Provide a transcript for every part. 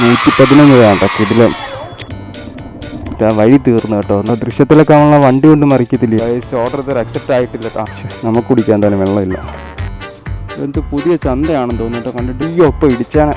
111 വേണ്ട കിടിലം. വഴി തീർന്നു കേട്ടോ. എന്നാൽ ദൃശ്യത്തിലൊക്കെ നമ്മളെ വണ്ടി കൊണ്ട് മറിക്കത്തില്ല. ഓർഡർ ഇതുവരെ അക്സെപ്റ്റ് ആയിട്ടില്ല കേട്ടോ. നമുക്ക് കുടിക്കാൻ എന്തായാലും വെള്ളമില്ല. എന്ത് പുതിയ ചന്തയാണെന്ന് തോന്നുന്നു കേട്ടോ. കണ്ടിട്ട് ഈ ഒപ്പം ഇടിച്ചാണ്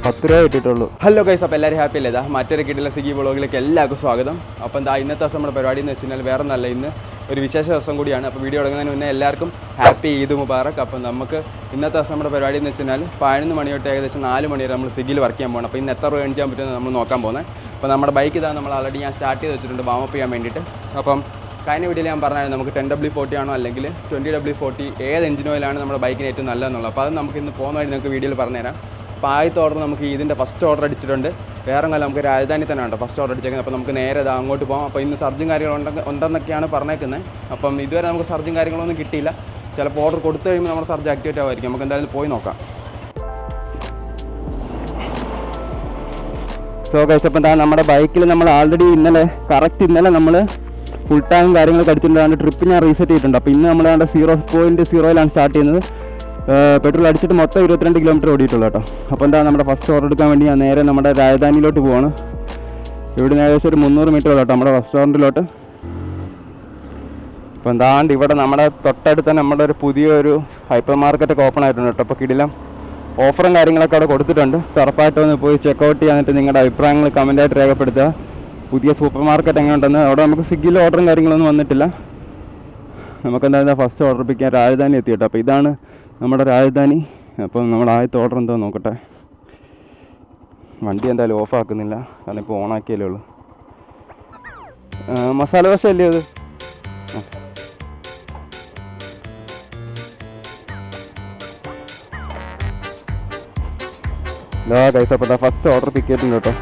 10 രൂപ ഇട്ടിട്ടുള്ളൂ. ഹലോ ഗൈസ്, അപ്പോൾ എല്ലാവരും ഹാപ്പി അല്ലേ? മറ്റൊരു കിട്ടില്ല സ്വിഗ്ഗി വ്ളോഗിലേക്ക് എല്ലാവർക്കും സ്വാഗതം. അപ്പോൾ എന്താ ഇന്നത്തെ ദിവസം നമ്മുടെ പരിപാടി എന്ന് വെച്ച് കഴിഞ്ഞാൽ വേറെ നല്ല ഇന്ന് ഒരു വിശേഷ ദിവസം കൂടിയാണ്. അപ്പോൾ വീഡിയോ തുടങ്ങുന്നതിന് മുന്നേ എല്ലാവർക്കും ഹാപ്പി ഈദ് മുബാറക്. അപ്പോൾ നമുക്ക് ഇന്നത്തെ ദിവസം നമ്മുടെ പരിപാടി എന്ന് വെച്ച് കഴിഞ്ഞാൽ 11 മണി തൊട്ട് ഏകദേശം 4 മണി വരെ നമ്മൾ സ്വിഗ്ഗിയിൽ വർക്ക് ചെയ്യാൻ പോകണം. അപ്പോൾ ഇന്ന് എത്ര രൂപ ഏൺ ചെയ്യാൻ പറ്റുമെന്ന് നമ്മൾ നോക്കാൻ പോകുന്നത്. അപ്പോൾ നമ്മുടെ ബൈക്ക് ഇതാണ് നമ്മൾ ഓൾറെഡി ഞാൻ സ്റ്റാർട്ട് ചെയ്ത് വെച്ചിട്ടുണ്ട് വാമപ്പ് ചെയ്യാൻ വേണ്ടിയിട്ട്. അപ്പം കഴിഞ്ഞ വീഡിയോയിൽ ഞാൻ പറഞ്ഞാൽ നമുക്ക് 10W40 ആണോ അല്ലെങ്കിൽ 20W40 ഏത് എഞ്ചിൻ ഓയിലാണ് നമ്മുടെ ബൈക്കിന് ഏറ്റവും നല്ലതെന്നുള്ളത്. അപ്പോൾ അത് നമുക്ക് ഇന്ന് പോകുന്ന വഴി നമുക്ക് വീഡിയോയിൽ പറഞ്ഞുതരാം. അപ്പോൾ ആദ്യത്തെ ഓർഡർ നമുക്ക് ഇതിൻ്റെ ഫസ്റ്റ് ഓർഡർ അടിച്ചിട്ടുണ്ട്. വേറെ കാലം നമുക്ക് രാജധാനി തന്നെ ഉണ്ട് ഫസ്റ്റ് ഓർഡർ അടിച്ചേക്കുന്നത്. അപ്പോൾ നമുക്ക് നേരെ അങ്ങോട്ട് പോകാം. അപ്പോൾ ഇന്ന് സർജും ഉണ്ടെന്നൊക്കെയാണ് പറഞ്ഞേക്കുന്നത്. അപ്പം ഇതുവരെ നമുക്ക് സർജും കാര്യങ്ങളൊന്നും കിട്ടിയില്ല. ചിലപ്പോൾ ഓർഡർ കൊടുത്തു കഴിയുമ്പോൾ നമ്മുടെ സർജ് ആക്ടിവേറ്റ് ആവുമായിരിക്കും. നമുക്ക് എന്തായാലും പോയി നോക്കാം. സോ ഗൈസ്, അപ്പോൾ എന്താ നമ്മുടെ ബൈക്കിൽ നമ്മൾ ആൾറെഡി ഇന്നലെ നമ്മൾ ഫുൾ ടാങ്ക് കാര്യങ്ങളൊക്കെ അടിച്ചിട്ടുണ്ട്. ട്രിപ്പ് ഞാൻ റീസെറ്റ് ചെയ്തിട്ടുണ്ട്. അപ്പോൾ ഇന്ന് നമ്മൾ 0.0 സ്റ്റാർട്ട് ചെയ്യുന്നത്. പെട്രോൾ അടിച്ചിട്ട് മൊത്തം 22 കിലോമീറ്റർ ഓടിയിട്ടുള്ളൂ കേട്ടോ. അപ്പോൾ എന്താ നമ്മുടെ ഫസ്റ്റ് ഓർഡർ എടുക്കാൻ വേണ്ടി ഞാൻ നേരെ നമ്മുടെ രാജധാനിയിലോട്ട് പോവാണ്. ഇവിടെ നിന്ന് ഏകദേശം ഒരു 300 മീറ്റർ കേട്ടോ നമ്മുടെ റെസ്റ്റോറൻറ്റിലോട്ട്. അപ്പോൾ എന്താണ്ട് ഇവിടെ നമ്മുടെ തൊട്ടടുത്ത് തന്നെ നമ്മുടെ ഒരു പുതിയൊരു ഹൈപ്പർ മാർക്കറ്റൊക്കെ ഓപ്പൺ ആയിട്ടുണ്ട് കേട്ടോ. അപ്പോൾ കിടിലം ഓഫറും കാര്യങ്ങളൊക്കെ അവിടെ കൊടുത്തിട്ടുണ്ട്. ഉറപ്പായിട്ട് ഒന്ന് പോയി ചെക്കൗട്ട് ചെയ്യാനിട്ട് നിങ്ങളുടെ അഭിപ്രായങ്ങൾ കമൻറ്റായിട്ട് രേഖപ്പെടുത്തുക. പുതിയ സൂപ്പർ മാർക്കറ്റ് എങ്ങനെയുണ്ടെന്ന്. അവിടെ നമുക്ക് സ്വിഗ്ഗിയിൽ ഓർഡറും കാര്യങ്ങളൊന്നും വന്നിട്ടില്ല. നമുക്ക് എന്തായാലും ഫസ്റ്റ് ഓർഡർ പിക്കാൻ രാജധാനി എത്തി കേട്ടോ. അപ്പോൾ ഇതാണ് നമ്മുടെ രാജധാനി. അപ്പം നമ്മുടെ ആദ്യത്തെ ഓർഡർ എന്തോ നോക്കട്ടെ. വണ്ടി എന്തായാലും ഓഫ് ആക്കുന്നില്ല, കാരണം ഇപ്പോൾ ഓണാക്കിയല്ലേ ഉള്ളൂ. മസാല ദോശ അല്ലേ അത്? ഗൈസ്, അപ്പോൾ ഫസ്റ്റ് ഓർഡർ പിക്ക് ചെയ്തിട്ടുണ്ട് കേട്ടോ.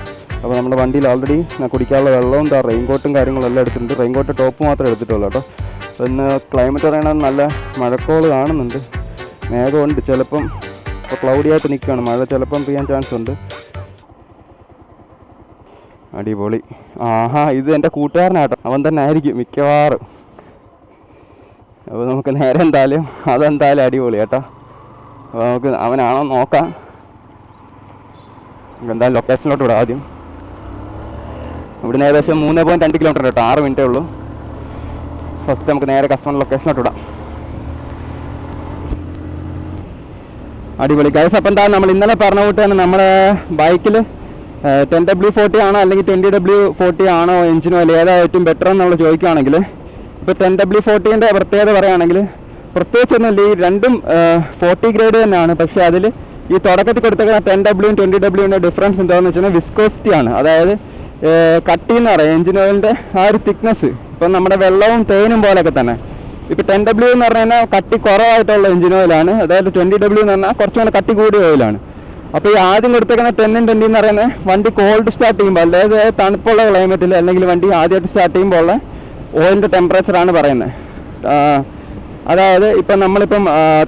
അപ്പോൾ നമ്മുടെ വണ്ടിയിൽ ഓൾറെഡി കുടിക്കാനുള്ള വെള്ളവും റെയിൻകോട്ടും കാര്യങ്ങളെല്ലാം എടുത്തിട്ടുണ്ട്. റെയിൻകോട്ട് ടോപ്പ് മാത്രമേ എടുത്തിട്ടുള്ളൂ കേട്ടോ. പിന്നെ ക്ലൈമറ്റ് പറയണത് നല്ല മഴക്കോള് കാണുന്നുണ്ട്. മേഘമുണ്ട്, ചിലപ്പം ഇപ്പോൾ ക്ലൗഡി ആയിട്ട് നിൽക്കുകയാണ്. മഴ ചിലപ്പം പെയ്യാൻ ചാൻസ് ഉണ്ട്. അടിപൊളി. ആഹാ, ഇത് എൻ്റെ കൂട്ടുകാരനാട്ടോ. അവൻ തന്നെ ആയിരിക്കും മിക്കവാറും. അപ്പോൾ നമുക്ക് നേരെ അതെന്തായാലും അടിപൊളി കേട്ടോ. അപ്പോൾ നമുക്ക് അവനാണോ നോക്കാം. എന്തായാലും ലൊക്കേഷനിലോട്ട് വിടാം ആദ്യം. ഇവിടുന്ന് ഏകദേശം 3.2 കിലോമീറ്റർ കേട്ടോ. 6 മിനിറ്റേ ഉള്ളൂ. ഫസ്റ്റ് നമുക്ക് നേരെ കസ്റ്റമർ ലൊക്കേഷനിലോട്ട് വിടാം. അടിപൊളി ഗൈസ്. അപ്പം എന്താ നമ്മൾ ഇന്നലെ പറഞ്ഞ കൂട്ട് തന്നെ നമ്മുടെ ബൈക്കിൽ 10W40 ആണോ അല്ലെങ്കിൽ 20W40 ആണോ എഞ്ചിൻ ഓയിൽ ഏതാ ഏറ്റവും ബെറ്റർ എന്ന് നമ്മൾ ചോദിക്കുകയാണെങ്കിൽ, ഇപ്പോൾ 10W40ൻ്റെ പ്രത്യേകത പറയുകയാണെങ്കിൽ പ്രത്യേകിച്ചൊന്നുമില്ല. ഈ രണ്ടും 40 ഗ്രേഡ് തന്നെയാണ്. പക്ഷേ അതിൽ ഈ തുടക്കത്തിൽ കൊടുത്തേക്കുന്ന 10W 20W ഡിഫറൻസ് എന്താണെന്ന് വെച്ചാൽ വിസ്കോസിറ്റി ആണ്. അതായത് കട്ടി എന്ന് പറയാം എഞ്ചിൻ ഓയിലിൻ്റെ ആ ഒരു തിക്നെസ്. ഇപ്പം നമ്മുടെ വെള്ളവും തേനും പോലെയൊക്കെ തന്നെ. ഇപ്പോൾ 10W എന്ന് പറഞ്ഞു കഴിഞ്ഞാൽ കട്ടി കുറവായിട്ടുള്ള എഞ്ചിൻ ഓയിലാണ്. അതായത് 20W എന്ന് പറഞ്ഞാൽ കുറച്ചുകൂടെ കട്ടി കൂടിയ ഓയിലാണ്. അപ്പോൾ ഈ ആദ്യം കൊടുത്തേക്കുന്ന 10 20 എന്ന് പറയുന്നത് വണ്ടി കോൾഡ് സ്റ്റാർട്ട് ചെയ്യുമ്പോൾ, അതായത് തണുപ്പുള്ള ക്ലൈമറ്റിൽ അല്ലെങ്കിൽ വണ്ടി ആദ്യമായിട്ട് സ്റ്റാർട്ട് ചെയ്യുമ്പോൾ ഉള്ള ഓയിലിൻ്റെ ടെമ്പറേച്ചറാണ് പറയുന്നത്. അതായത് ഇപ്പം നമ്മളിപ്പം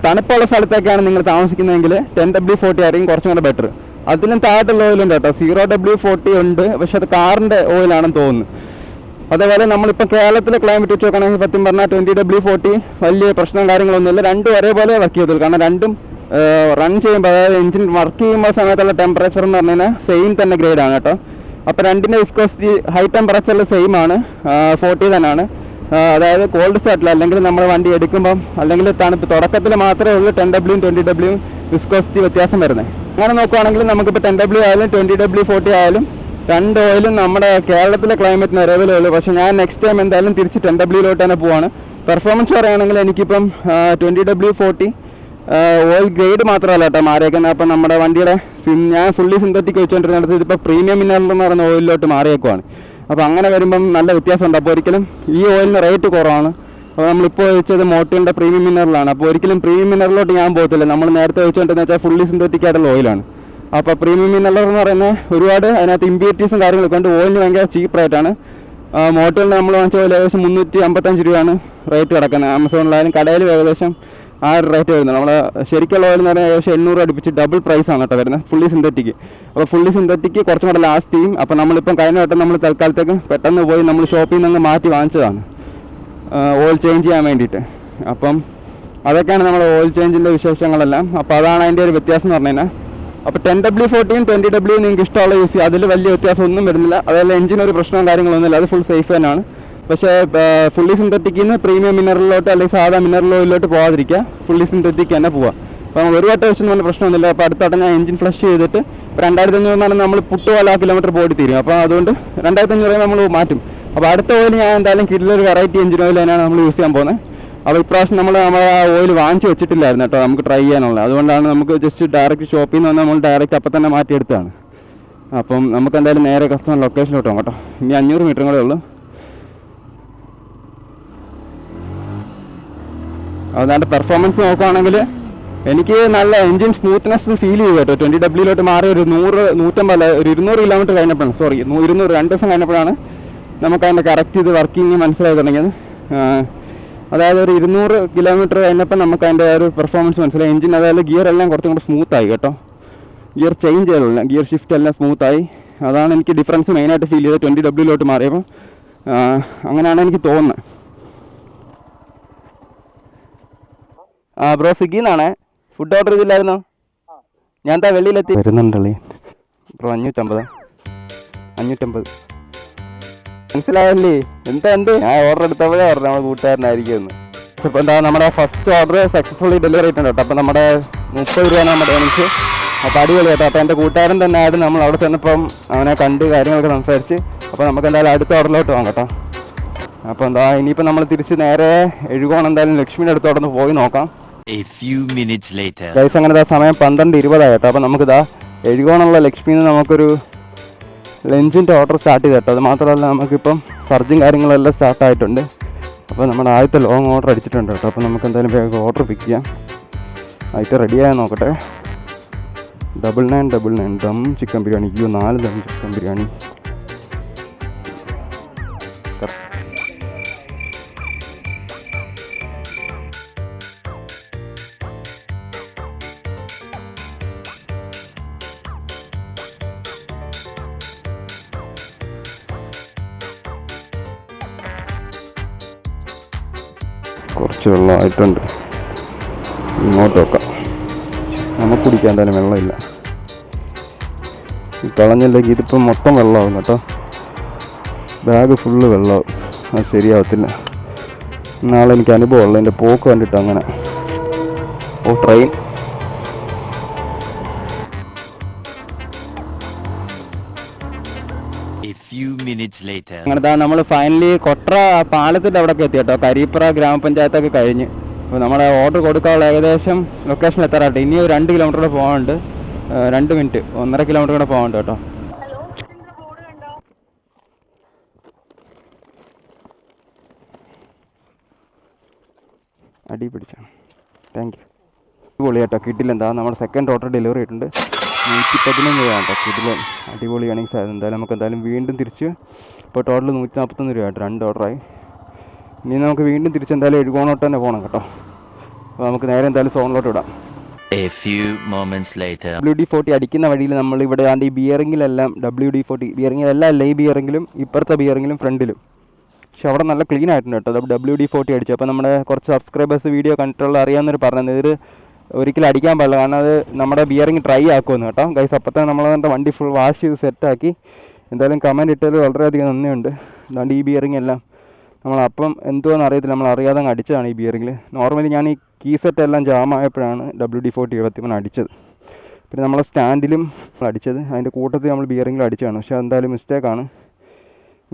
തണുപ്പുള്ള സ്ഥലത്തൊക്കെയാണ് നിങ്ങൾ താമസിക്കുന്നതെങ്കിൽ 10W40 ആയിരിക്കും കുറച്ചും കൂടെ ബെറ്റർ. അതിലും താഴത്തുള്ള ഓയിലുണ്ട് കേട്ടോ. 0W40 ഉണ്ട്, പക്ഷെ അത് കാറിൻ്റെ ഓയിലാണെന്ന് തോന്നുന്നു. അതേപോലെ നമ്മളിപ്പോൾ കേരളത്തിലെ ക്ലൈമറ്റ് വെച്ച് നോക്കുകയാണെങ്കിൽ സത്യം പറഞ്ഞാൽ 20W40 വലിയ പ്രശ്നം കാര്യങ്ങളൊന്നുമില്ല. രണ്ടും ഒരേപോലെ വർക്ക് ചെയ്തോളൂ. കാരണം രണ്ടും റൺ ചെയ്യുമ്പോൾ, അതായത് എഞ്ചിൻ വർക്ക് ചെയ്യുമ്പോൾ സമയത്തുള്ള ടെമ്പറേച്ചർ എന്ന് പറഞ്ഞു കഴിഞ്ഞാൽ സെയിം തന്നെ ഗ്രേഡാണ് കേട്ടോ. അപ്പോൾ രണ്ടിൻ്റെ വിസ്കോസിറ്റി ഹൈ ടെമ്പറേച്ചറിൽ സെയിം ആണ്, 40 തന്നെയാണ്. അതായത് കോൾഡ് സ്റ്റാർട്ടിൽ അല്ലെങ്കിൽ നമ്മൾ വണ്ടി എടുക്കുമ്പം അല്ലെങ്കിൽ തണുപ്പ് തുടക്കത്തിൽ മാത്രമേ ഉള്ളൂ 10W 20W വിസ്കോസിറ്റി വ്യത്യാസം വരുന്നത്. അങ്ങനെ നോക്കുകയാണെങ്കിൽ നമുക്കിപ്പോൾ 10W ആയാലും 20W40 ആയാലും രണ്ട് ഓയിലും നമ്മുടെ കേരളത്തിലെ ക്ലൈമറ്റിന് ഒരേപോലെ ഉള്ളൂ. പക്ഷേ ഞാൻ നെക്സ്റ്റ് ടൈം എന്തായാലും തിരിച്ച് 10W തന്നെ പോവാണ്. പെർഫോമൻസ് പറയുകയാണെങ്കിൽ എനിക്കിപ്പം 20W40 ഓയിൽ ഗ്രേഡ് മാത്രമല്ല കേട്ടോ മാറിയേക്കുന്നത്. അപ്പം നമ്മുടെ വണ്ടിയുടെ ഞാൻ ഫുള്ളി സിന്തറ്റിക് വെച്ചുകൊണ്ടിരുന്നിടത്ത് ഇതിപ്പോൾ പ്രീമിയം മിനറൽ എന്ന് പറയുന്ന ഓയിലിലോട്ട് മാറിയേക്കുവാണ്. അപ്പോൾ അങ്ങനെ വരുമ്പം നല്ല വ്യത്യാസമുണ്ട്. അപ്പോൾ ഒരിക്കലും ഈ ഓയിലിന് റേറ്റ് കുറവാണ്. അപ്പോൾ നമ്മളിപ്പോൾ വെച്ചത് മോട്ടോറിൻ്റെ പ്രീമിയം മിനറലാണ്. അപ്പോൾ ഒരിക്കലും പ്രീമിയം മിനറലോട്ട് ഞാൻ പോകത്തില്ല. നമ്മൾ നേരത്തെ വെച്ചുകൊണ്ടിരുന്ന വെച്ചാൽ ഫുള്ളി സിന്തറ്റിക് ആയിട്ടുള്ള ഓയിലാണ്. അപ്പോൾ പ്രീമിയം മിനറൽ എന്ന് പറയുന്നത് ഒരുപാട് അതിനകത്ത് ഇമ്പ്യൂരിറ്റീസും കാര്യങ്ങളൊക്കെ ഉണ്ട്. ഓയിലിന് ഭയങ്കര ചീപ്പ് റേറ്റാണ്. മോട്ടോറിന് നമ്മൾ വാങ്ങിച്ച ഓയിൽ ഏകദേശം 355 രൂപയാണ് റേറ്റ് കിടക്കുന്നത്. ആമസോണിലായാലും കടയിൽ ഏകദേശം ആ ഒരു റേറ്റ് വരുന്നത്. നമ്മൾ ശരിക്കുള്ള ഓയിൽ എന്ന് പറഞ്ഞാൽ ഏകദേശം 800 അടുപ്പിച്ച് ഡബിൾ പ്രൈസാണ് കേട്ടോ വരുന്നത് ഫുള്ളി സിന്തറ്റിക്ക്. അപ്പോൾ ഫുള്ളി സിന്തറ്റിക്ക് കുറച്ചും കൂടെ ലാസ്റ്റ് ചെയ്യും. അപ്പോൾ നമ്മളിപ്പം കഴിഞ്ഞ വട്ടം നമ്മൾ തൽക്കാലത്തേക്ക് പെട്ടെന്ന് പോയി നമ്മൾ ഷോപ്പിൽ നിന്ന് മാറ്റി വാങ്ങിച്ചതാണ് ഓയിൽ ചേഞ്ച് ചെയ്യാൻ വേണ്ടിയിട്ട്. അപ്പം അതൊക്കെയാണ് നമ്മുടെ ഓയിൽ ചേഞ്ചിൻ്റെ വിശേഷങ്ങളെല്ലാം. അപ്പോൾ അതാണ് അതിൻ്റെ ഒരു വ്യത്യാസം എന്ന് പറഞ്ഞു കഴിഞ്ഞാൽ. അപ്പോൾ 10W40യും 20W നിങ്ങൾക്ക് ഇഷ്ടമുള്ള യൂസ് ചെയ്യുക, അതിൽ വലിയ വ്യത്യാസമൊന്നും വരുന്നില്ല. അതുപോലെ എഞ്ചിനൊരു പ്രശ്നവും കാര്യങ്ങളൊന്നുമില്ല, അത് ഫുൾ സേഫ് തന്നെയാണ്. പക്ഷേ ഫുള്ളി സിന്തറ്റിക്കിൽ നിന്ന് പ്രീമിയം മിനറലിലോട്ട് അല്ലെങ്കിൽ സാധാ മിനറൽ ഓയിലോട്ട് പോകാതിരിക്കുക, ഫുള്ളി സിന്തറ്റിക് തന്നെ പോവുക. അപ്പോൾ ഒരു വട്ടം വെച്ചൊന്നും വലിയ പ്രശ്നമൊന്നുമില്ല. അപ്പോൾ അടുത്ത ഞാൻ എഞ്ചിൻ ഫ്ലഷ് ചെയ്തിട്ട് 2500 നമ്മൾ പുട്ടുപോലെ കിലോമീറ്റർ പോയിട്ട് തീരും. അപ്പോൾ അതുകൊണ്ട് 2500 നമ്മൾ മാറ്റും. അപ്പോൾ അടുത്ത ഓയിൽ ഞാൻ എന്തായാലും കിട്ടിലൊരു വെറൈറ്റി എഞ്ചിൻ ഓയിൽ തന്നെയാണ് നമ്മൾ യൂസ് ചെയ്യാൻ പോകുന്നത്. അപ്പോൾ ഇപ്രാവശ്യം നമ്മൾ ആ ഓയിൽ വാങ്ങിച്ച് വെച്ചിട്ടില്ലായിരുന്നു കേട്ടോ, നമുക്ക് ട്രൈ ചെയ്യാനുള്ളത്. അതുകൊണ്ടാണ് നമുക്ക് ജസ്റ്റ് ഡയറക്റ്റ് ഷോപ്പിൽ നിന്ന് വന്ന് നമ്മൾ ഡയറക്റ്റ് അപ്പം തന്നെ മാറ്റിയെടുത്തതാണ്. അപ്പം നമുക്ക് എന്തായാലും നേരെ കസ്റ്റമർ ലൊക്കേഷനിലോട്ട് പോകാം കേട്ടോ. ഇനി 500 മീറ്ററും കൂടെ ഉള്ളൂ. അതുകൊണ്ട് പെർഫോമൻസ് നോക്കുകയാണെങ്കിൽ എനിക്ക് നല്ല എൻജിൻ സ്മൂത്ത്നെസ് ഫീൽ ചെയ്തു കേട്ടോ. 20W മാറി ഒരു 150 ഒരു 200 കിലോമീറ്റർ കഴിഞ്ഞപ്പോഴാണ്, 200 2 ദിവസം കഴിഞ്ഞപ്പോഴാണ് നമുക്ക് അതിൻ്റെ കറക്റ്റ് ഇത് വർക്കിംഗ് മനസ്സിലായി തുടങ്ങിയത്. അതായത് ഒരു 200 കിലോമീറ്റർ കഴിഞ്ഞപ്പോൾ നമുക്ക് അതിൻ്റെ ഒരു പെർഫോമൻസ് മനസ്സിലായി. എഞ്ചിൻ അതായത് ഗിയർ എല്ലാം കുറച്ചും കൂടെ സ്മൂത്തായി കേട്ടോ. ഗിയർ ചേഞ്ച് ചെയ്തില്ല, ഗിയർ ഷിഫ്റ്റ് എല്ലാം സ്മൂത്തായി. അതാണ് എനിക്ക് ഡിഫറൻസ് മെയിനായിട്ട് ഫീൽ ചെയ്തത് 20W മാറിയപ്പോൾ. അങ്ങനെയാണ് എനിക്ക് തോന്നുന്നത്. ബ്രോ സ്വിഗ്ഗിന്നാണ്, ഫുഡ് ഓർഡർ ചെയ്തില്ലായിരുന്നോ? ഞാൻ എന്താ വെളിയിലെത്തി വരുന്നുണ്ടല്ലേ ബ്രോ. 550 മനസ്സിലായല്ലേ? എന്ത് ഞാൻ ഓർഡർ എടുത്തപ്പോഴേ ഓർഡർ നമ്മുടെ കൂട്ടുകാരനായിരിക്കുമെന്ന്. അപ്പോൾ എന്താ നമ്മുടെ ഫസ്റ്റ് ഓർഡർ സക്സസ്ഫുള്ളി ഡെലിവറി ആയിട്ടുണ്ട് കേട്ടോ. അപ്പോൾ നമ്മുടെ 30 രൂപയാണ് നമ്മുടെ ഏണിങ്സ്. അപ്പോൾ അടിപൊളി കേട്ടോ. അപ്പോൾ എൻ്റെ കൂട്ടുകാരൻ തന്നെ ആയിരുന്നു. നമ്മൾ അവിടെ ചെന്നപ്പം അവനെ കണ്ട് കാര്യങ്ങളൊക്കെ സംസാരിച്ച്. അപ്പോൾ നമുക്ക് എന്തായാലും അടുത്ത ഓർഡറിലോട്ട് പോകാം കേട്ടോ. അപ്പോൾ എന്താ ഇനിയിപ്പോൾ നമ്മൾ തിരിച്ച് നേരെ എഴുകോണം, എന്തായാലും ലക്ഷ്മിയുടെ അടുത്ത് അവിടെ നിന്ന് പോയി നോക്കാം. ഗൈസ് അങ്ങനെ സമയം 12:20 കേട്ടോ. അപ്പോൾ നമുക്കിതാ എഴുകോണുള്ള ലക്ഷ്മിയിൽ നിന്ന് നമുക്കൊരു ലഞ്ചിൻ്റെ ഓർഡർ സ്റ്റാർട്ട് ചെയ്ത് കേട്ടോ. അത് മാത്രമല്ല നമുക്കിപ്പം സർജും കാര്യങ്ങളെല്ലാം സ്റ്റാർട്ടായിട്ടുണ്ട്. അപ്പോൾ നമ്മുടെ ആദ്യത്തെ ലോങ് ഓർഡർ അടിച്ചിട്ടുണ്ട് കേട്ടോ. അപ്പോൾ നമുക്ക് എന്തായാലും വേഗം ഓർഡർ പിക്ക് ചെയ്യാം. ആയിട്ട് റെഡിയായി നോക്കട്ടെ. 9999 ദം ചിക്കൻ ബിരിയാണി. 4 ദം ചിക്കൻ ബിരിയാണി. കുറച്ച് വെള്ളമായിട്ടുണ്ട്, ഇങ്ങോട്ട് വെക്കാം. നമുക്ക് കുടിക്കാൻ എന്തായാലും വെള്ളമില്ല. കളഞ്ഞില്ലെങ്കിൽ ഇതിപ്പം മൊത്തം വെള്ളമാകും കേട്ടോ. ബാഗ് ഫുള്ള് വെള്ളമാവും, അത് ശരിയാവത്തില്ല. നാളെ എനിക്ക് അനുഭവമുള്ള എൻ്റെ പോക്ക് കണ്ടിട്ട് അങ്ങനെ. ട്രെയിൻ അങ്ങനെ നമ്മൾ ഫൈനലി കൊട്ര പാലത്തിൻ്റെ അവിടെയൊക്കെ എത്തി കേട്ടോ. കരിപ്പുറ ഗ്രാമപഞ്ചായത്തൊക്കെ കഴിഞ്ഞ്. അപ്പോൾ നമ്മുടെ ഓർഡർ കൊടുക്കാനുള്ള ഏകദേശം ലൊക്കേഷനിൽ എത്താറായിട്ട് ഇനി ഒരു 2 കിലോമീറ്റർ കൂടെ പോകാനുണ്ട്. 2 മിനിറ്റ് 1.5 കിലോമീറ്റർ കൂടെ പോകാനുണ്ട് കേട്ടോ. അടി പിടിച്ചാണ്. Thank you. അടിപൊളി കേട്ടോ, കിട്ടില്ല. എന്താ നമ്മുടെ സെക്കൻഡ് ഓർഡർ ഡെലിവറി ആയിട്ടുണ്ട്. 115 രൂപ കേട്ടോ. കിട്ടില്ല, അടിപൊളി ഏണിങ്സ് ആയിരുന്നു. എന്തായാലും നമുക്ക് എന്തായാലും വീണ്ടും തിരിച്ച് ഇപ്പോൾ ടോട്ടൽ 141 രൂപ ആയിട്ട് 2 ഓർഡറായി. ഇനി നമുക്ക് വീണ്ടും തിരിച്ച് എന്തായാലും എഴുകോണോട്ട് തന്നെ പോകണം കേട്ടോ. അപ്പോൾ നമുക്ക് നേരെ എന്തായാലും സോണിലോട്ട് വിടാം. WD-40 അടിക്കുന്ന വഴിയിൽ നമ്മൾ ഇവിടെ ആണ്ട് ഈ ബിയറിങ്ങിലെല്ലാം WD-40 ബിയറിങ്ങിലെല്ലാം അല്ല, ഈ ബിയറിങ്ങിലും ഇപ്പുറത്തെ ബിയറിങ്ങിലും ഫ്രണ്ടിലും. പക്ഷെ അവിടെ നല്ല ക്ലീൻ ആയിട്ടുണ്ട് കേട്ടോ. WD-40 അടിച്ചു. അപ്പോൾ നമ്മുടെ കുറച്ച് സബ്സ്ക്രൈബേഴ്സ് വീഡിയോ കണ്ടിട്ടുള്ള അറിയാവുന്നവർ പറഞ്ഞത് ഇത് ഒരിക്കലും അടിക്കാൻ പാടില്ല, കാരണം അത് നമ്മുടെ ബിയറിങ് ഡ്രൈ ആക്കുമെന്ന് കേട്ടോ. ഗൈസ് അപ്പോൾ തന്നെ നമ്മളതിൻ്റെ വണ്ടി ഫുൾ വാഷ് ചെയ്ത് സെറ്റാക്കി. എന്തായാലും കമൻറ്റ് ഇട്ടതിൽ വളരെയധികം നന്ദിയുണ്ട്. അതുകൊണ്ട് ഈ ബിയറിങ് എല്ലാം നമ്മളപ്പം എന്തുവാന്ന് അറിയത്തില്ല, നമ്മൾ അറിയാതെ അങ്ങ് അടിച്ചതാണ് ഈ ബിയറിങ്ങിൽ. നോർമലി ഞാൻ ഈ കീ സെറ്റ് എല്ലാം ജാമായപ്പോഴാണ് WD-40 73 അടിച്ചത്. പിന്നെ നമ്മളെ സ്റ്റാൻഡിലും അടിച്ചത്, അതിൻ്റെ കൂട്ടത്തിൽ നമ്മൾ ബിയറിങ്ങിൽ അടിച്ചതാണ്. പക്ഷേ എന്തായാലും മിസ്റ്റേക്കാണ്.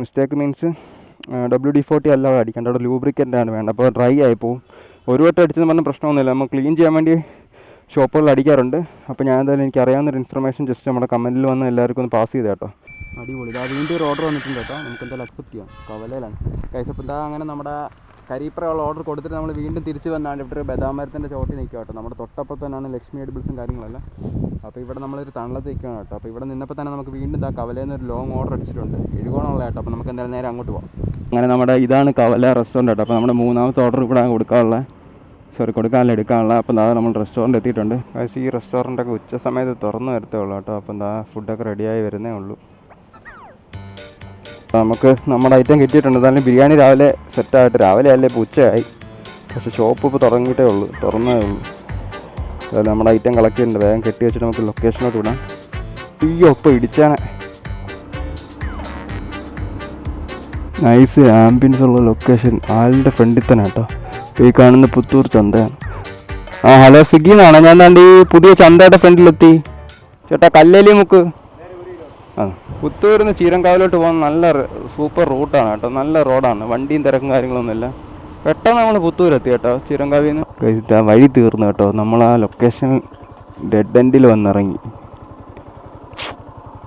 മിസ്റ്റേക്ക് മീൻസ് WD-40 അല്ല അടിക്കേണ്ട, അവിടെ ലൂബ്രിക്കൻ്റാണ് വേണ്ടത്. അപ്പോൾ ഡ്രൈ ആയിപ്പോവും. ഒരു വട്ടം അടിച്ചെന്ന് പറഞ്ഞാൽ പ്രശ്നമൊന്നുമില്ല, നമ്മൾ ക്ലീൻ ചെയ്യാൻ വേണ്ടി ഷോപ്പുകളിൽ അടിക്കാറുണ്ട്. അപ്പോൾ ഞാൻ എന്തായാലും എനിക്ക് അറിയാവുന്നൊരു ഇൻഫർമേഷൻ ജസ്റ്റ് നമ്മുടെ കമൻറ്റിൽ വന്ന് എല്ലാവർക്കും ഒന്ന് പാസ് ചെയ്ത് കേട്ടോ. അടിപൊളി. ഇതാ വീണ്ടും ഒരു ഓർഡർ വന്നിട്ടുണ്ട് കേട്ടോ. നമുക്ക് എന്തായാലും അക്സെപ്റ്റ് ചെയ്യാം. കവലയിലാണ് ഗൈസ്. അപ്പോൾ ഇതാ അങ്ങനെ നമ്മുടെ കരിപ്പുറയുള്ള ഓർഡർ കൊടുത്തിട്ട് നമ്മൾ വീണ്ടും തിരിച്ച് വന്നാണ് ഇവിടെ ബദാമരത്തിൻ്റെ ചോട്ടിൽ നിൽക്കുക കേട്ടോ. നമ്മുടെ തൊട്ടപ്പുറത്ത് തന്നെയാണ് ലക്ഷ്മി എഡിബിൾസും കാര്യങ്ങളെല്ലാം. അപ്പോൾ ഇവിടെ നമ്മളൊരു തണലത്ത് നിൽക്കുകയാണ് കേട്ടോ. അപ്പോൾ ഇവിടെ നിന്നപ്പോൾ തന്നെ നമുക്ക് വീണ്ടും ഇതാ കവലയിൽ നിന്ന് ഒരു ലോങ് ഓർഡർ അടിച്ചിട്ടുണ്ട്, എഴുകോണമുള്ള കേട്ടോ. അപ്പോൾ നമുക്ക് എന്തായാലും നേരെ അങ്ങോട്ട് പോകാം. അങ്ങനെ നമ്മുടെ ഇതാണ് കവല റെസ്റ്റോറൻറ്റ് കേട്ടോ. അപ്പോൾ നമ്മുടെ 3ാമത്തെ ഓർഡർ ഇവിടെ കൊടുക്കാനുള്ള എടുക്കാനുള്ള. അപ്പോൾ എന്താ നമ്മൾ റെസ്റ്റോറൻറ്റ് എത്തിയിട്ടുണ്ട്. പക്ഷേ ഈ റെസ്റ്റോറൻറ്റൊക്കെ ഉച്ച സമയത്ത് തുറന്നു വരത്തേ ഉള്ളൂ കേട്ടോ. അപ്പോൾ എന്താ ഫുഡൊക്കെ റെഡിയായി വരുന്നേ ഉള്ളൂ. നമുക്ക് നമ്മുടെ ഐറ്റം കിട്ടിയിട്ടുണ്ട്. എന്തായാലും ബിരിയാണി രാവിലെ സെറ്റായിട്ട്, രാവിലെ അല്ലേ ഇപ്പോൾ ഉച്ചയായി. പക്ഷേ ഷോപ്പ് ഇപ്പോൾ തുടങ്ങിയിട്ടേ ഉള്ളൂ, തുറന്നേ ഉള്ളൂ. അതായത് നമ്മുടെ ഐറ്റം കളക്ട് ചെയ്യുന്നുണ്ട്. വേഗം കെട്ടി വെച്ചിട്ട് നമുക്ക് ലൊക്കേഷനോട്ട് വിടാം. അയ്യോ ഇപ്പോൾ ഇടിച്ചാനെ. നൈസ് ആംബിയൻസ് ഉള്ള ലൊക്കേഷൻ. ആളിൻ്റെ ഫ്രണ്ടിൽ തന്നെ കേട്ടോ. ഈ കാണുന്ന പുത്തൂർ ചന്തയാണ്. ആ ഹലോ, സ്വിഗ്ഗി എന്നാണോ? ഞാൻ താണ്ട് ഈ പുതിയ ചന്തയുടെ ഫ്രണ്ടിലെത്തി ചേട്ടാ. കല്ലേലി മുക്ക്. ആ, പുത്തൂരിൽ നിന്ന് ചീരങ്കാവിലോട്ട് പോകാൻ നല്ല സൂപ്പർ റൂട്ടാണ് കേട്ടോ. നല്ല റോഡാണ്, വണ്ടിയും തിരക്കും കാര്യങ്ങളൊന്നുമില്ല. പെട്ടെന്ന് നമ്മൾ പുത്തൂരെത്തി കേട്ടോ. ചീരങ്കാവിൽ നിന്ന് വഴി തീർന്നു കേട്ടോ. നമ്മൾ ആ ലൊക്കേഷൻ ഡെഡ് എൻഡിൽ വന്നിറങ്ങി.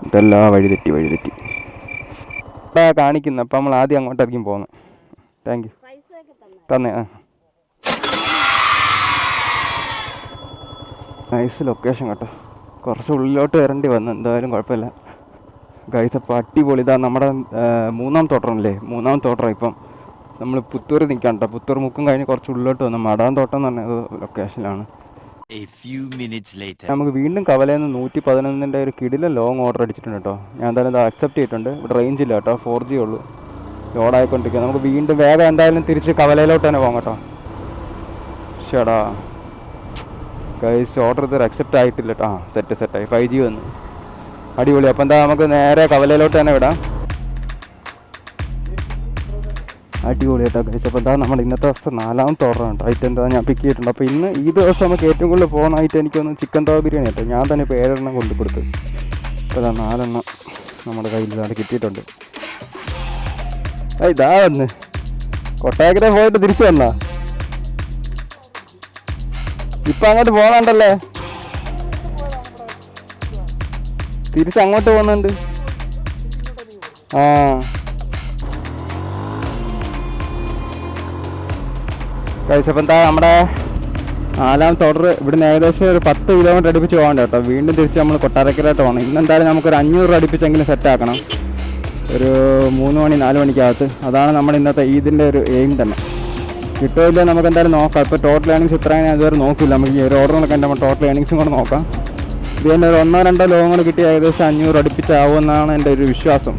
ഇതെല്ലാം വഴി തെറ്റി കാണിക്കുന്നത്. അപ്പം നമ്മൾ ആദ്യം അങ്ങോട്ടായിരിക്കും പോകുന്നത്. Thank you. തന്നെ. ആ, നൈസ് ലൊക്കേഷൻ കേട്ടോ. കുറച്ച് ഉള്ളിലോട്ട് വരേണ്ടി വന്നു, എന്തായാലും കുഴപ്പമില്ല ഗൈസ്. അപ്പോൾ അടിപൊളി. ഇതാ നമ്മുടെ മൂന്നാമത്തെ ഓട്ടറല്ലേ, മൂന്നാമത്തെ ഓട്ടർ. ഇപ്പം നമ്മൾ പുത്തൂർ നിൽക്കാം കേട്ടോ. പുത്തൂർ മുക്കും കഴിഞ്ഞ് കുറച്ച് ഉള്ളിലോട്ട് വന്നു. മടാൻ തോട്ടം എന്ന് പറഞ്ഞ ലൊക്കേഷനിലാണ്. നമുക്ക് വീണ്ടും കവലയിൽ നിന്ന് 111 ഒരു കിടിലൻ ലോങ് ഓർഡർ അടിച്ചിട്ടുണ്ട് കേട്ടോ. ഞാൻ എന്തായാലും ഇത് അക്സെപ്റ്റ് ചെയ്തിട്ടുണ്ട്. ഇവിടെ റേഞ്ച് ഇല്ല കേട്ടോ, 4G ഉള്ളൂ. ലോഡായിക്കൊണ്ടിരിക്കുക. നമുക്ക് വീണ്ടും വേഗം എന്തായാലും തിരിച്ച് കവലയിലോട്ട് തന്നെ പോകാം കേട്ടോ. ഷടാ ഗൈസ്, ഓർഡർ ഇതുവരെ അക്സെപ്റ്റ് ആയിട്ടില്ല കേട്ടോ. സെറ്റായി 5G വന്നു. അടിപൊളി. അപ്പോൾ എന്താ നമുക്ക് നേരെ കവലയിലോട്ട് തന്നെ വിടാം. അടിപൊളി കേട്ടോ ഗൈസ്. അപ്പോൾ എന്താ നമ്മുടെ ഇന്നത്തെ ദിവസം 4ാമത്തെ ഓർഡറാണ് കേട്ടോ. ഐറ്റം എന്താ ഞാൻ പിക്ക് ചെയ്തിട്ടുണ്ട്. അപ്പോൾ ഇന്ന് ഈ ദിവസം നമുക്ക് ഏറ്റവും കൂടുതൽ പോകുന്ന ഐറ്റം എനിക്കൊന്ന് ചിക്കൻ തവ ബിരിയാണി കേട്ടോ. ഞാൻ തന്നെ ഇപ്പോൾ 7 എണ്ണം കൊണ്ട് കൊടുത്ത്. അപ്പോൾ അതാ 4 എണ്ണം നമ്മുടെ കയ്യിൽ ഇതാണ് കിട്ടിയിട്ടുണ്ട്. ഇതാ വന്ന് കൊട്ടായക്കര പോയിട്ട് തിരിച്ചു വന്നാ. ഇപ്പം അങ്ങോട്ട് പോകണുണ്ടല്ലേ? തിരിച്ചങ്ങോട്ട് പോകുന്നുണ്ട്. ആ കഴിച്ചപ്പോൾ എന്താ നമ്മുടെ 4ാമത്തെ ഓർഡർ. ഇവിടുന്ന് ഏകദേശം ഒരു 10 കിലോമീറ്റർ അടുപ്പിച്ച് പോകണ്ട കേട്ടോ. വീണ്ടും തിരിച്ച് നമ്മൾ കൊട്ടാരക്കരയായിട്ട് പോകണം. ഇന്നെന്തായാലും നമുക്കൊരു 500 അടുപ്പിച്ചെങ്കിലും സെറ്റാക്കണം. ഒരു 3 മണി 4 മണിക്കകത്ത്. അതാണ് നമ്മുടെ ഇന്നത്തെ ഇതിൻ്റെ ഒരു എയിം തന്നെ. കിട്ടുമില്ല നമുക്ക് എന്തായാലും നോക്കാം. ഇപ്പോൾ ടോട്ടൽ ഏണിങ്സ് ഇത്രയും ഞാൻ ഇതുവരെ നോക്കില്ല. നമുക്ക് ഈ ഒരു ഓർഡറിനൊക്കെ എൻ്റെ ടോട്ടൽ ഏണിങ്സും കൂടെ നോക്കാം. ഇത് തന്നെ ഒരു 1-2 ലോങ് കൂടെ കിട്ടി ഏകദേശം 500 അടുപ്പിച്ചാവുമെന്നാണ് എൻ്റെ ഒരു വിശ്വാസം.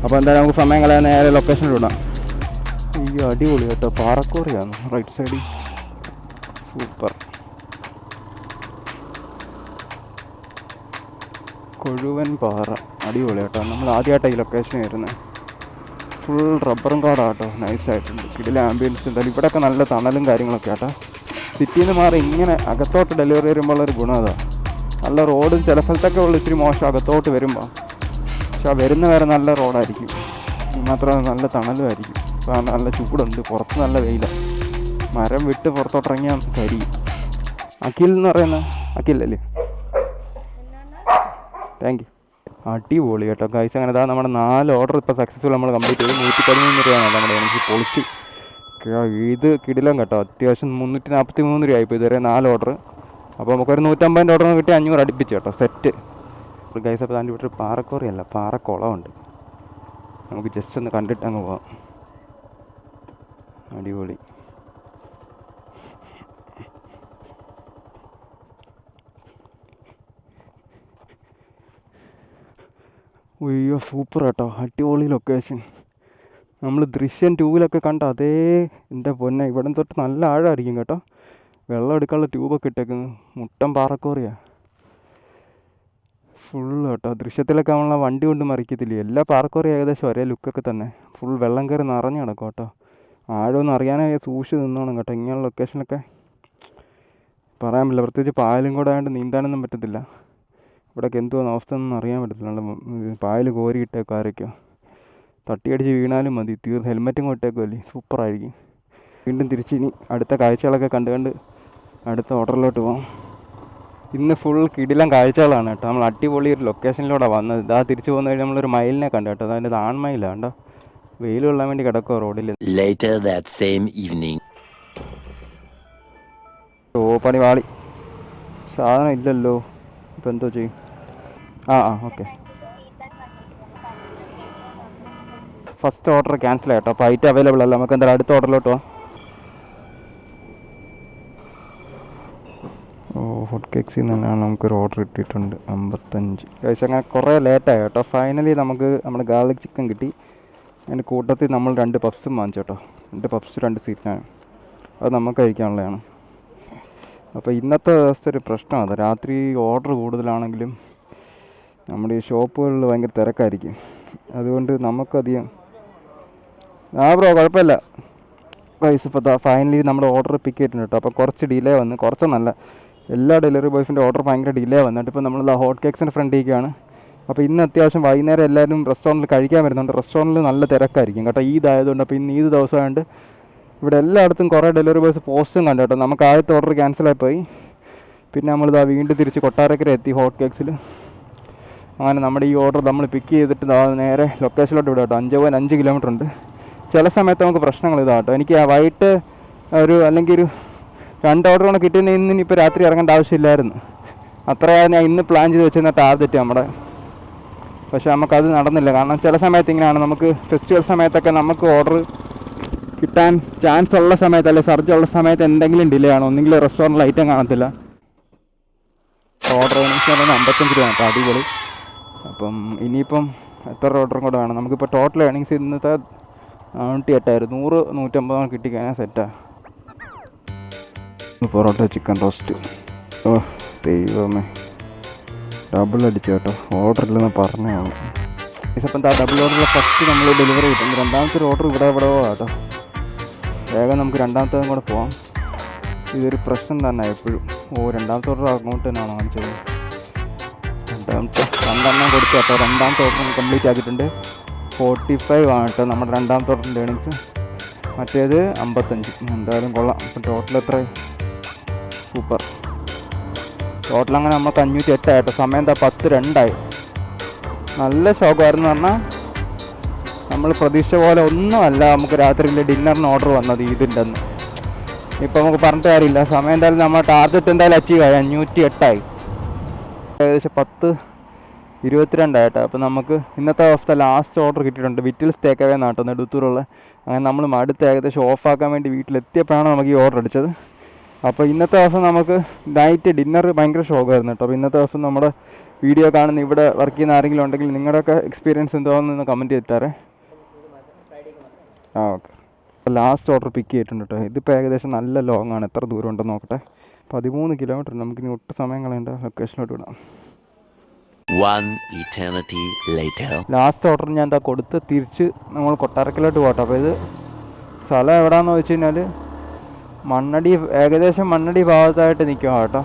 അപ്പോൾ എന്തായാലും നമുക്ക് സമയം കളയാൻ നേരെ ലൊക്കേഷനിൽ വിടാം. അയ്യോ അടിപൊളി കേട്ടോ. പാറക്കോറിയാണ് റൈറ്റ് സൈഡിൽ. സൂപ്പർ. കൊഴുവൻ പാറ അടിപൊളി കേട്ടോ. നമ്മൾ ആദ്യമായിട്ടാണ് ഈ ലൊക്കേഷൻ വരുന്നത്. ഫുൾ റബ്ബറും കാടാണ് കേട്ടോ. നൈസായിട്ടുണ്ട്. കിടില ആംബിയൻസ്. എന്തായാലും ഇവിടെയൊക്കെ നല്ല തണലും കാര്യങ്ങളൊക്കെ കേട്ടോ. സിറ്റിയിൽ നിന്ന് മാറി ഇങ്ങനെ അകത്തോട്ട് ഡെലിവറി വരുമ്പോൾ ഉള്ളൊരു ഗുണം അതാണ്. നല്ല റോഡും ചില സ്ഥലത്തൊക്കെ ഉള്ള ഇച്ചിരി മോശം അകത്തോട്ട് വരുമ്പോൾ. പക്ഷെ ആ വരുന്ന വരെ നല്ല റോഡായിരിക്കും. മാത്രമല്ല നല്ല തണലുമായിരിക്കും. അപ്പോൾ നല്ല ചൂടുണ്ട്. പുറത്ത് നല്ല വെയിലാണ്. മരം വിട്ട് പുറത്തോട്ടിറങ്ങിയാൽ കരിയും. അഖിൽ എന്ന് പറയുന്ന അഖിലല്ലേ? Thank you. അടിപൊളി കേട്ടോ ഗൈസ്. അങ്ങനെ ഇതാ നമ്മുടെ 4 ഓർഡർ ഇപ്പോൾ സക്സസ്ഫുൾ നമ്മൾ കംപ്ലീറ്റ് ചെയ്തു. 113 രൂപയാണ് നമ്മുടെ എനിക്ക് പൊളിച്ച്. ഇത് കിടിലം കേട്ടോ. അത്യാവശ്യം 343 രൂപയായിപ്പോൾ ഇതുവരെ 4 ഓർഡർ. അപ്പോൾ നമുക്കൊരു 150 ഓർഡർ കിട്ടി 500 അടുപ്പിച്ച് കേട്ടോ. Set guys. അപ്പോൾ അതിൻ്റെ ഇവിടെ ഒരു പാറക്കോറിയല്ല, പാറക്കുളമുണ്ട്. നമുക്ക് ജസ്റ്റ് ഒന്ന് കണ്ടിട്ട് അങ്ങ് പോവാം. അടിപൊളി. അയ്യോ സൂപ്പർ കേട്ടോ. അടിപൊളി ലൊക്കേഷൻ. നമ്മൾ ദൃശ്യം 2-ലൊക്കെ കണ്ട അതേ. എൻ്റെ പൊന്നെ, ഇവിടെ തൊട്ട് നല്ല ആഴമായിരിക്കും കേട്ടോ. വെള്ളം എടുക്കാനുള്ള ട്യൂബൊക്കെ ഇട്ടേക്കുന്നു. മുട്ടൻ പാറക്കോറിയാണ് ഫുള്ള് കേട്ടോ. ദൃശ്യത്തിലൊക്കെ നമ്മളെ വണ്ടി കൊണ്ട് മറിക്കത്തില്ലേ, എല്ലാ പാറക്കോറി ഏകദേശം ഒരേ ലുക്കൊക്കെ തന്നെ. ഫുൾ വെള്ളം കയറി നിറഞ്ഞു കിടക്കും കേട്ടോ. ആഴമൊന്നും അറിയാനായി സൂക്ഷിച്ച് നിന്നോണം കേട്ടോ. ഇങ്ങനെയുള്ള ലൊക്കേഷനൊക്കെ പറയാൻ പറ്റില്ല. പ്രത്യേകിച്ച് പായലും കൂടെ ആയതുകൊണ്ട് നീന്താനൊന്നും പറ്റത്തില്ല. ഇവിടെയൊക്കെ എന്തുവാ അവസ്ഥ ഒന്നും അറിയാൻ പറ്റത്തില്ല. പായൽ കോരിയിട്ടേക്കോ ആരൊക്കെയോ. തട്ടിയടിച്ച് വീണാലും മതി, ഹെൽമെറ്റും കൊട്ടേക്കുമല്ലേ, സൂപ്പറായിരിക്കും. വീണ്ടും തിരിച്ച് ഇനി അടുത്ത കാഴ്ചകളൊക്കെ കണ്ട് അടുത്ത ഓർഡറിലോട്ട് പോകാം. ഇന്ന് ഫുൾ കിടിലം കാഴ്ചകളാണ് കേട്ടോ. നമ്മൾ അടിപൊളി ഒരു ലൊക്കേഷനിലൂടെ വന്നത്. ഇതാ തിരിച്ച് പോകുന്ന വഴി നമ്മളൊരു മയിലിനെ കണ്ടു കേട്ടോ. അതിൻ്റെ ആൺമയിലാണ് കേട്ടോ. വെയിൽ കൊള്ളാൻ വേണ്ടി കിടക്കുക റോഡിൽ. ഓ പണി വാളി. സാധനം ഇല്ലല്ലോ, ഇപ്പം എന്തോ ചെയ്യും? ഓക്കെ. ഫസ്റ്റ് ഓർഡർ ക്യാൻസൽ ആയിട്ടോ. അപ്പോൾ ഐറ്റം അവൈലബിൾ അല്ല. നമുക്ക് എന്തായാലും അടുത്ത ഓർഡറിലോട്ട് പോകാം. ഹോട്ട് കേക്സിൽ നിന്ന് തന്നെയാണ് നമുക്കൊരു ഓർഡർ കിട്ടിയിട്ടുണ്ട് 55. കഴിച്ച് അങ്ങനെ കുറേ ലേറ്റായി കേട്ടോ. ഫൈനലി നമുക്ക് നമ്മുടെ ഗാർലിക് ചിക്കൻ കിട്ടി. അതിൻ്റെ കൂട്ടത്തിൽ നമ്മൾ 2 പപ്സും വാങ്ങിച്ചു കേട്ടോ. 2 പപ്സ് 2 സ്വീറ്റാണ്. അത് നമുക്ക് കഴിക്കാനുള്ളതാണ്. അപ്പോൾ ഇന്നത്തെ ദിവസത്തെ ഒരു പ്രശ്നമാണ്, രാത്രി ഓർഡർ കൂടുതലാണെങ്കിലും നമ്മുടെ ഈ ഷോപ്പുകളിൽ ഭയങ്കര തിരക്കായിരിക്കും. അതുകൊണ്ട് നമുക്കധികം ബ്രോ കുഴപ്പമില്ല പൈസ. ഇപ്പോൾ ഫൈനലി നമ്മുടെ ഓർഡർ പിക്ക് ചെയ്തിട്ടുണ്ട് കേട്ടോ. അപ്പോൾ കുറച്ച് ഡിലേ വന്ന്, കുറച്ചൊന്നല്ല, എല്ലാ ഡെലിവറി ബോയ്സിൻ്റെ ഓർഡർ ഭയങ്കര ഡിലേ വന്നിട്ട് ഇപ്പോൾ നമ്മൾ ഹോട്ട് കേക്ക്സിൻ്റെ ഫ്രണ്ടിലേക്കാണ്. അപ്പോൾ ഇന്ന് അത്യാവശ്യം വൈകുന്നേരം എല്ലാവരും റെസ്റ്റോറൻറ്റിൽ കഴിക്കാൻ വരുന്നുണ്ട്. റെസ്റ്റോറൻറ്റിൽ നല്ല തിരക്കായിരിക്കും കേട്ടോ, ഈദായതുകൊണ്ട്. അപ്പോൾ ഇന്ന് ഈദ് ദിവസമായതുകൊണ്ട് ഇവിടെ എല്ലായിടത്തും കുറേ ഡെലിവറി ബോയ്സ് പോസ്റ്റും കണ്ടു കേട്ടോ. നമുക്ക് ആദ്യത്തെ ഓർഡർ ക്യാൻസലായിപ്പോയി. പിന്നെ നമ്മളിതാ വീണ്ടും തിരിച്ച് കൊട്ടാരക്കര എത്തി ഹോട്ട് കേക്ക്സിൽ. അങ്ങനെ നമ്മുടെ ഈ ഓർഡർ നമ്മൾ പിക്ക് ചെയ്തിട്ട് നേരെ ലൊക്കേഷനിലോട്ട് വിടാം കേട്ടോ. 5.5 കിലോമീറ്റർ ഉണ്ട്. ചില സമയത്ത് നമുക്ക് പ്രശ്നങ്ങൾ ഇതാട്ടോ. എനിക്ക് വൈകിട്ട് അല്ലെങ്കിൽ ഒരു 2 ഓർഡർ കൊണ്ട് കിട്ടുന്ന ഇന്നിപ്പോൾ രാത്രി ഇറങ്ങേണ്ട ആവശ്യമില്ലായിരുന്നു. അത്രയാണ് ഞാൻ ഇന്ന് പ്ലാൻ ചെയ്ത് വെച്ചിരുന്ന ടാർഗറ്റ് നമ്മുടെ. പക്ഷേ നമുക്കത് നടന്നില്ല. കാരണം ചില സമയത്ത് ഇങ്ങനെയാണ്, നമുക്ക് ഫെസ്റ്റിവൽ സമയത്തൊക്കെ നമുക്ക് ഓർഡർ കിട്ടാൻ ചാൻസ് ഉള്ള സമയത്ത്, അല്ലെങ്കിൽ സർജ് ഉള്ള സമയത്ത് എന്തെങ്കിലും ഡിലേ ആണ്. ഒന്നെങ്കിൽ റെസ്റ്റോറൻറ്റിൽ ഐറ്റം കാണത്തില്ല. ഓർഡർ 55 രൂപ കേട്ടോ, അടിപൊളി. അപ്പം ഇനിയിപ്പം എത്ര ഓർഡറും കൂടെ വേണം. നമുക്കിപ്പോൾ ടോട്ടൽ ഏണിങ്സ് ഇന്നത്തെ 98,000, 100-150 കിട്ടിക്കഴിഞ്ഞാൽ സെറ്റാണ്. പൊറോട്ട ചിക്കൻ റോസ്റ്റ്, ഓ ദൈവമേ, ഡബിൾ അടിച്ചു കേട്ടോ. ഓർഡർ ഇല്ലെന്ന് പറഞ്ഞതാണ്. ഇപ്പം ഡബിൾ ഓർഡറിൽ ഫസ്റ്റ് നമ്മൾ ഡെലിവറി കിട്ടും. രണ്ടാമത്തെ ഒരു ഓർഡർ ഇവിടെ കേട്ടോ. വേഗം നമുക്ക് രണ്ടാമത്തേതും കൂടെ പോകാം. ഇതൊരു പ്രശ്നം തന്നെ എപ്പോഴും. രണ്ടാമത്തെ ഓർഡർ അങ്ങോട്ട് തന്നെയാണോ കാണിച്ചത്? രണ്ടെണ്ണം കൊടുത്തു കേട്ടോ. രണ്ടാമത്തെ ഓർഡർ കംപ്ലീറ്റ് ആക്കിയിട്ടുണ്ട്. 45 ആണ് കേട്ടോ നമ്മുടെ രണ്ടാമത്തെ ഓർഡറിൻ്റെ ഏണിങ്സ്. മറ്റേത് 55. എന്തായാലും കൊള്ളാം. അപ്പം ടോട്ടൽ എത്രയായി? സൂപ്പർ. ടോട്ടൽ അങ്ങനെ നമുക്ക് 508 ആയിട്ടോ. സമയം 10:02. നല്ല ഷോക്കായിരുന്നു പറഞ്ഞാൽ, നമ്മൾ പ്രതീക്ഷിച്ച പോലെ ഒന്നുമല്ല നമുക്ക് രാത്രിയിൽ ഡിന്നറിന് ഓർഡർ വന്നത് ഇതിൻ്റെ അന്ന്. ഇപ്പോൾ നമുക്ക് പറഞ്ഞിട്ട് കാര്യമില്ല. സമയം എന്തായാലും നമ്മൾ ടാർഗറ്റ് എന്തായാലും അച്ചീവ് ആയി. 508 ഏകദേശം 10:22 ആയിട്ടോ. അപ്പോൾ നമുക്ക് ഇന്നത്തെ ദിവസത്തെ ലാസ്റ്റ് ഓർഡർ കിട്ടിയിട്ടുണ്ട്. വിറ്റിൽ സ്റ്റേക്ക് അവേ നാട്ടോ, നെടുത്തൂറുള്ള. അങ്ങനെ നമ്മൾ അടുത്ത് ഏകദേശം ഓഫാക്കാൻ വേണ്ടി വീട്ടിലെത്തിയപ്പോഴാണ് നമുക്ക് ഈ ഓർഡർ അടിച്ചത്. അപ്പോൾ ഇന്നത്തെ ദിവസം നമുക്ക് നൈറ്റ് ഡിന്നർ ഭയങ്കര ഷോക്കായിരുന്നു കേട്ടോ. അപ്പോൾ ഇന്നത്തെ ദിവസം നമ്മുടെ വീഡിയോ കാണുന്ന ഇവിടെ വർക്ക് ചെയ്യുന്ന ആരെങ്കിലും ഉണ്ടെങ്കിൽ നിങ്ങളുടെയൊക്കെ എക്സ്പീരിയൻസ് എന്താണെന്ന് കമൻറ്റ് ചെയ്തിട്ടാറേ. ഓക്കെ. അപ്പോൾ ലാസ്റ്റ് ഓർഡർ പിക്ക് ചെയ്തിട്ടുണ്ട് കേട്ടോ. ഇതിപ്പോൾ ഏകദേശം നല്ല ലോങ് ആണ്. എത്ര ദൂരം ഉണ്ടെന്ന് നോക്കട്ടെ. 13 കിലോമീറ്റർ. നമുക്കിനി ഒട്ടും സമയം കളയേണ്ട, ലൊക്കേഷനിലോട്ട് വിടാം. ലാസ്റ്റ് ഓർഡർ ഞാൻ എന്താ കൊടുത്ത് തിരിച്ച് നമ്മൾ കൊട്ടാരക്കലോട്ട് പോകട്ടെ. അപ്പോൾ ഇത് സ്ഥലം എവിടെയാണെന്ന് വെച്ച് കഴിഞ്ഞാൽ മണ്ണടി, ഏകദേശം മണ്ണടി ഭാഗത്തായിട്ട് നിൽക്കുക കേട്ടോ.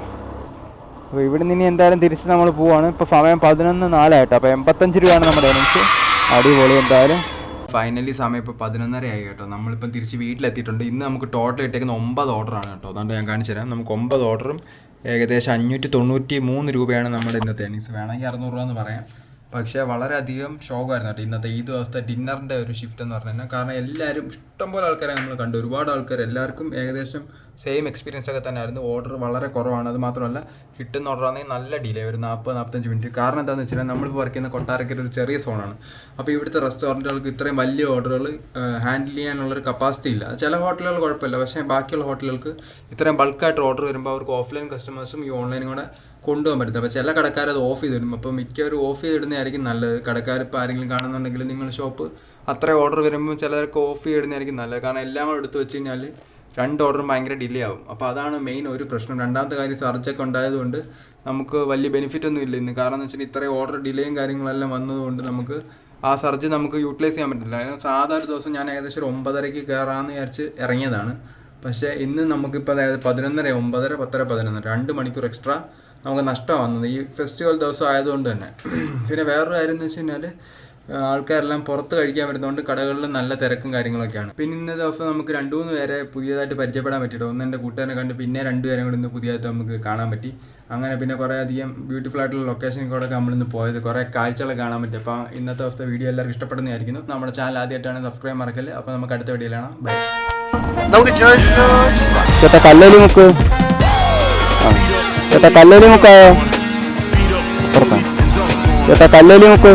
അപ്പോൾ ഇവിടെ നിന്ന് എന്തായാലും തിരിച്ച് നമ്മൾ പോവാണ്. ഇപ്പോൾ സമയം 11:04 ആയിട്ടോ. അപ്പോൾ 85 രൂപയാണ് നമ്മുടെ ഏണിങ്സ്. അടിപൊളി. എന്തായാലും ഫൈനലി സമയം ഇപ്പോൾ 11:30 ആയി കേട്ടോ. നമ്മളിപ്പം തിരിച്ച് വീട്ടിലെത്തിയിട്ടുണ്ട്. ഇന്ന് നമുക്ക് ടോട്ടൽ ഇട്ടേക്കുന്ന 9 ഓർഡറാണ് കേട്ടോ. അതുകൊണ്ട് ഞാൻ കാണിച്ചു തരാം. നമുക്ക് 9 ഓർഡറും ഏകദേശം 593 രൂപയാണ് നമ്മുടെ ഇന്നത്തെ ഏണിങ്സ്. വേണമെങ്കിൽ 600 രൂപ എന്ന് പറയാം. പക്ഷേ വളരെയധികം ഷോക്കായിരുന്നു കേട്ടോ ഇന്നത്തെ ഈ ദിവസത്തെ ഡിന്നറിൻ്റെ ഒരു ഷിഫ്റ്റ് എന്ന് പറഞ്ഞു കഴിഞ്ഞാൽ. കാരണം എല്ലാവരും ഇഷ്ടംപോലെ ആൾക്കാരെ നമ്മൾ കണ്ടു. ഒരുപാട് ആൾക്കാർ, എല്ലാവർക്കും ഏകദേശം സെയിം എക്സ്പീരിയൻസ് ഒക്കെ തന്നെ ആയിരുന്നു. ഓർഡർ വളരെ കുറവാണ്. അത് മാത്രമല്ല കിട്ടുന്ന ഓർഡർ ആണെങ്കിൽ നല്ല ഡിലേ, ഒരു 40-45 മിനിറ്റ്. കാരണം എന്താണെന്ന് വെച്ച് കഴിഞ്ഞാൽ നമ്മളിപ്പോൾ വർക്ക് ചെയ്യുന്ന കൊട്ടാരക്കര ഒരു ചെറിയ സോണാണ്. അപ്പോൾ ഇവിടുത്തെ റെസ്റ്റോറൻറ്റുകൾക്ക് ഇത്രയും വലിയ ഓർഡറുകൾ ഹാൻഡിൽ ചെയ്യാനുള്ളൊരു കപ്പാസിറ്റി ഇല്ല. ചില ഹോട്ടലുകൾ കുഴപ്പമില്ല, പക്ഷേ ബാക്കിയുള്ള ഹോട്ടലുകൾക്ക് ഇത്രയും ബൾക്കായിട്ട് ഓർഡർ വരുമ്പോൾ അവർക്ക് ഓഫ്ലൈൻ കസ്റ്റമേഴ്സും ഈ ഓൺലൈനും കൂടെ കൊണ്ടുപോകാൻ പറ്റുന്നത്. അപ്പോൾ ചില കടക്കാർ അത് ഓഫ് ചെയ്തിടും. അപ്പോൾ മിക്കവരും ഓഫ് ചെയ്തിടുന്നതായിരിക്കും നല്ലത്. കടക്കാർ ഇപ്പോൾ ആരെങ്കിലും കാണുന്നുണ്ടെങ്കിൽ നിങ്ങൾ ഷോപ്പ് അത്ര ഓർഡർ വരുമ്പോൾ ചിലർക്ക് ഓഫ് ചെയ്തിടുന്നതായിരിക്കും നല്ലത്. കാരണം എല്ലാം കൂടെ എടുത്ത് വെച്ച് കഴിഞ്ഞാൽ 2 ഓർഡറും ഭയങ്കര ഡിലേ ആവും. അപ്പോൾ അതാണ് മെയിൻ ഒരു പ്രശ്നം. രണ്ടാമത്തെ കാര്യം, സർജൊക്കെ ഉണ്ടായതുകൊണ്ട് നമുക്ക് വലിയ ബെനിഫിറ്റ് ഒന്നും ഇല്ല ഇന്ന്. കാരണം എന്ന് വെച്ചാൽ ഇത്രയും ഓർഡർ ഡിലേയും കാര്യങ്ങളെല്ലാം വന്നതുകൊണ്ട് നമുക്ക് ആ സർജ് നമുക്ക് യൂട്ടിലൈസ് ചെയ്യാൻ പറ്റില്ല. കാരണം സാധാരണ ദിവസം ഞാൻ ഏകദേശം ഒരു 9:30 കയറാമെന്ന് വിചാരിച്ച് ഇറങ്ങിയതാണ്. പക്ഷേ ഇന്ന് നമുക്കിപ്പോൾ അതായത് 11:30, 9:30, 10:30, 11 2 മണിക്കൂർ എക്സ്ട്രാ നമുക്ക് നഷ്ടമാണ് വന്നത് ഈ ഫെസ്റ്റിവൽ ദിവസം ആയതുകൊണ്ട് തന്നെ. പിന്നെ വേറൊരു കാര്യം എന്ന് വെച്ച് കഴിഞ്ഞാൽ ആൾക്കാരെല്ലാം പുറത്ത് കഴിക്കാൻ വരുന്നതുകൊണ്ട് കടകളിൽ നല്ല തിരക്കും കാര്യങ്ങളൊക്കെയാണ്. പിന്നെ ഇന്നത്തെ ദിവസം നമുക്ക് 2-3 പേരെ പുതിയതായിട്ട് പരിചയപ്പെടാൻ പറ്റിയിട്ട്. ഒന്ന് എൻ്റെ കൂട്ടുകാരനെ കണ്ട്, പിന്നെ 2 പേരും കൂടി ഇന്ന് പുതിയതായിട്ട് നമുക്ക് കാണാൻ പറ്റി. അങ്ങനെ പിന്നെ കുറേ അധികം ബ്യൂട്ടിഫുൾ ആയിട്ടുള്ള ലൊക്കേഷനിൽ കൂടെ നമ്മളിന്ന് പോയത്, കുറേ കാഴ്ചകളൊക്കെ കാണാൻ പറ്റി. അപ്പോൾ ഇന്നത്തെ ദിവസത്തെ വീഡിയോ എല്ലാവർക്കും ഇഷ്ടപ്പെടുന്നതായിരിക്കുന്നു. നമ്മുടെ ചാനൽ ആദ്യമായിട്ടാണ് സബ്സ്ക്രൈബ് മറക്കല്ലേ. അപ്പോൾ നമുക്ക് അടുത്ത വീഡിയോയിൽ കാണാം. ബൈ. ചേട്ടാ കല്ലേലി മുക്ക്, ചേട്ടാ കല്ലേലി മുക്കായോ? ചേട്ടാ കല്ലേലി മുക്ക്.